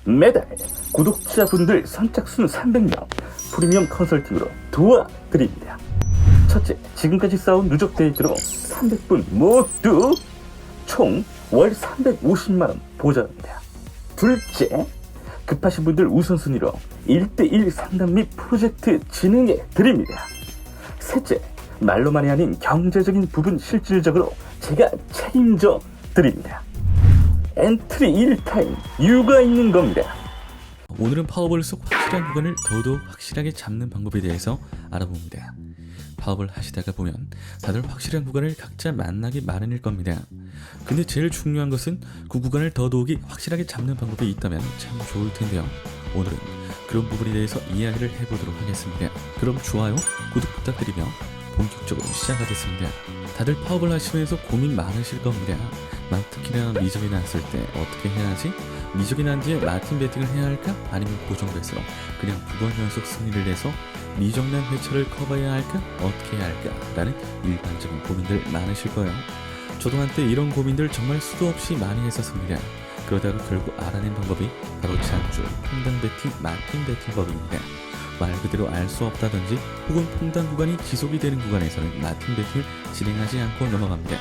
매달 구독자분들 선착순 300명 프리미엄 컨설팅으로 도와드립니다. 첫째, 지금까지 쌓은 누적 데이터로 300분 모두 총 월 350만원 보장합니다. 둘째, 급하신 분들 우선순위로 1:1 상담 및 프로젝트 진행해 드립니다. 셋째, 말로만이 아닌 경제적인 부분 실질적으로 제가 책임져 드립니다. 엔트리 1타임 이유가 있는 겁니다. 오늘은 파워볼 속 확실한 구간을 더더욱 확실하게 잡는 방법에 대해서 알아봅니다. 파워볼 하시다가 보면 다들 확실한 구간을 각자 만나기 마련일 겁니다. 근데 제일 중요한 것은 그 구간을 더더욱이 확실하게 잡는 방법이 있다면 참 좋을 텐데요. 오늘은 그런 부분에 대해서 이야기를 해보도록 하겠습니다. 그럼 좋아요, 구독 부탁드리며 본격적으로 시작하겠습니다. 다들 파워볼 하시면서 고민 많으실 겁니다. 특히나 미적이 났을 때 어떻게 해야 하지? 미적이 난 뒤에 마틴 배팅을 해야 할까? 아니면 고정배스로 그냥 2번 연속 승리를 내서 미적난 회차를 커버해야 할까? 어떻게 해야 할까? 라는 일반적인 고민들 많으실 거예요. 저도 한때 이런 고민들 정말 수도 없이 많이 했었습니다. 그러다가 결국 알아낸 방법이 바로 장줄, 평단 배팅, 마틴 배팅 법입니다. 말 그대로 알 수 없다든지 혹은 평단 구간이 지속이 되는 구간에서는 마틴 배팅을 진행하지 않고 넘어갑니다.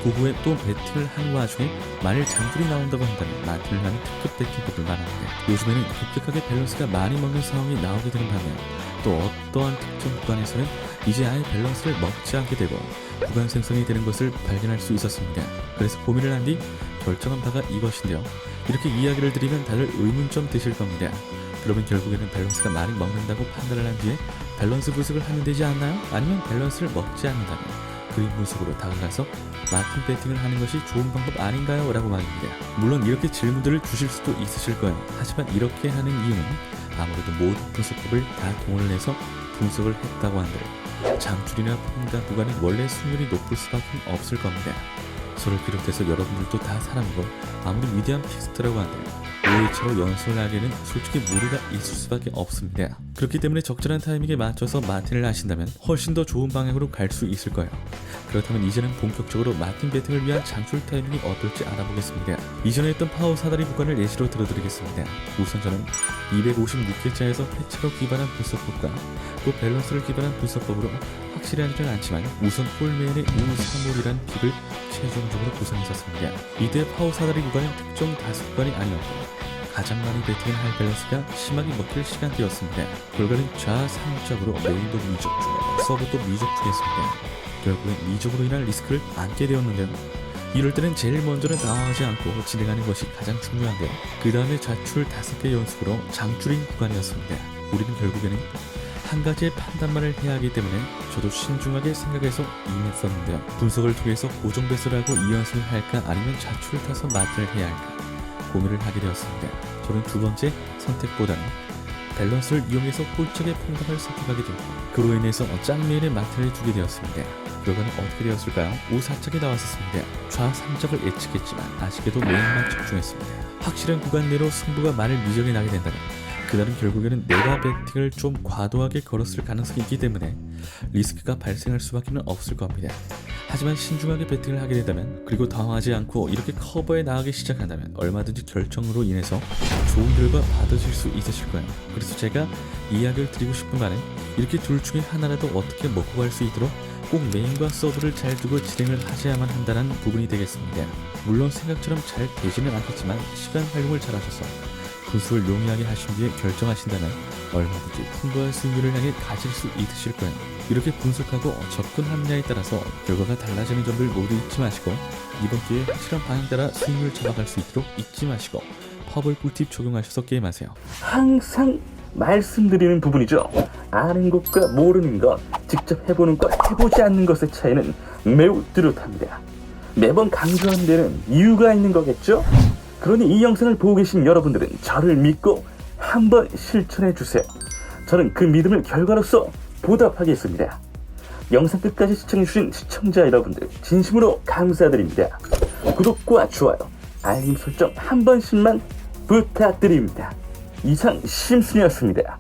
그 후에 또 배팅을 한 와중에 만일 장줄이 나온다고 한다면 마틴을 하는 특급 배팅법을 말합니다. 요즘에는 급격하게 밸런스가 많이 먹는 상황이 나오게 되는 반면 또 어떠한 특정 구간에서는 이제 아예 밸런스를 먹지 않게 되고 구간 생성이 되는 것을 발견할 수 있었습니다. 그래서 고민을 한 뒤 결정한 바가 이것인데요. 이렇게 이야기를 드리면 다들 의문점 드실 겁니다. 그러면 결국에는 밸런스가 많이 먹는다고 판단을 한 뒤에 밸런스 분석을 하면 되지 않나요? 아니면 밸런스를 먹지 않는다면 그림 분석으로 다가가서 마틴 배팅을 하는 것이 좋은 방법 아닌가요? 라고 말입니다. 물론 이렇게 질문들을 주실 수도 있으실 거예요. 하지만 이렇게 하는 이유는 아무래도 모든 분석법을 다 동원을 해서 분석을 했다고 한들 장줄이나 평단 구간은 원래 승률이 높을 수밖에 없을 겁니다. 저를 비롯해서 여러분들도 다 사람이고 아무리 위대한 픽스트라고 한들 5회차로 연습을 하기에는 솔직히 무리가 있을 수밖에 없습니다. 그렇기 때문에 적절한 타이밍에 맞춰서 마틴을 하신다면 훨씬 더 좋은 방향으로 갈 수 있을 거예요. 그렇다면 이제는 본격적으로 마틴 배팅을 위한 장출 타이밍이 어떨지 알아보겠습니다. 이전에 했던 파워 사다리 구간을 예시로 들어드리겠습니다. 우선 저는 256회차에서 회차로 기반한 분석법과 또 밸런스를 기반한 분석법으로 확실하지는 않지만 우선 폴메인의 우무 3홀이란 픽을 최종적으로 구성했었습니다. 이때 파워 사다리 구간은 특정 다수 구간이 아니었고 가장 많이 배팅을 할 밸런스가 심하게 먹힐 시간대였습니다. 결과는 좌상적으로 메인도 미적 중에 서브도 미적 중이었습니다. 결국엔 미적으로 인한 리스크를 안게 되었는데요. 이럴 때는 제일 먼저는 당황하지 않고 진행하는 것이 가장 중요한데요. 그 다음에 좌출 5개 연속으로 장줄인 구간이었습니다. 우리는 결국에는 한 가지의 판단만을 해야 하기 때문에 저도 신중하게 생각해서 임했었는데요. 분석을 통해서 고정 배스를 하고 2연승을 할까 아니면 좌출을 타서 마틴을 해야 할까 고민을 하게 되었습니다. 저는 두 번째 선택보다는 밸런스를 이용해서 홀짝의 평단을 선택하게 되고 그로 인해서 짱메인의 마틴을 두게 되었습니다. 결과는 어떻게 되었을까요? 우사짝이 나왔었습니다. 좌3적을 예측했지만 아쉽게도 메인만 적중했습니다. 확실한 구간 내로 승부가 만일 미적이 나게 된다면 그날은 결국에는 내가 배팅을 좀 과도하게 걸었을 가능성이 있기 때문에 리스크가 발생할 수밖에 없을 겁니다. 하지만 신중하게 배팅을 하게 된다면 그리고 당황하지 않고 이렇게 커버에 나가기 시작한다면 얼마든지 결정으로 인해서 좋은 결과 받으실 수 있으실 거예요. 그래서 제가 이야기를 드리고 싶은 바는 이렇게 둘 중에 하나라도 어떻게 먹고 갈 수 있도록 꼭 메인과 서브를 잘 두고 진행을 하셔야만 한다는 부분이 되겠습니다. 물론 생각처럼 잘 되지는 않겠지만 시간 활용을 잘 하셔서 분석을 용이하게 하신 뒤에 결정하신다면 얼마든지 풍부한 승률을 향해 가질 수 있으실 거예요. 이렇게 분석하고 접근하느냐에 따라서 결과가 달라지는 점들 모두 잊지 마시고 이번 기회에 확실한 방향 따라 수익률을 잡아갈 수 있도록 잊지 마시고 파워볼 꿀팁 적용하셔서 게임하세요. 항상 말씀드리는 부분이죠. 아는 것과 모르는 것, 직접 해보는 것, 해보지 않는 것의 차이는 매우 뚜렷합니다. 매번 강조하는 데는 이유가 있는 거겠죠? 그러니 이 영상을 보고 계신 여러분들은 저를 믿고 한번 실천해 주세요. 저는 그 믿음을 결과로서 보답하겠습니다. 영상 끝까지 시청해주신 시청자 여러분들 진심으로 감사드립니다. 구독과 좋아요, 알림 설정 한 번씩만 부탁드립니다. 이상 심순이었습니다.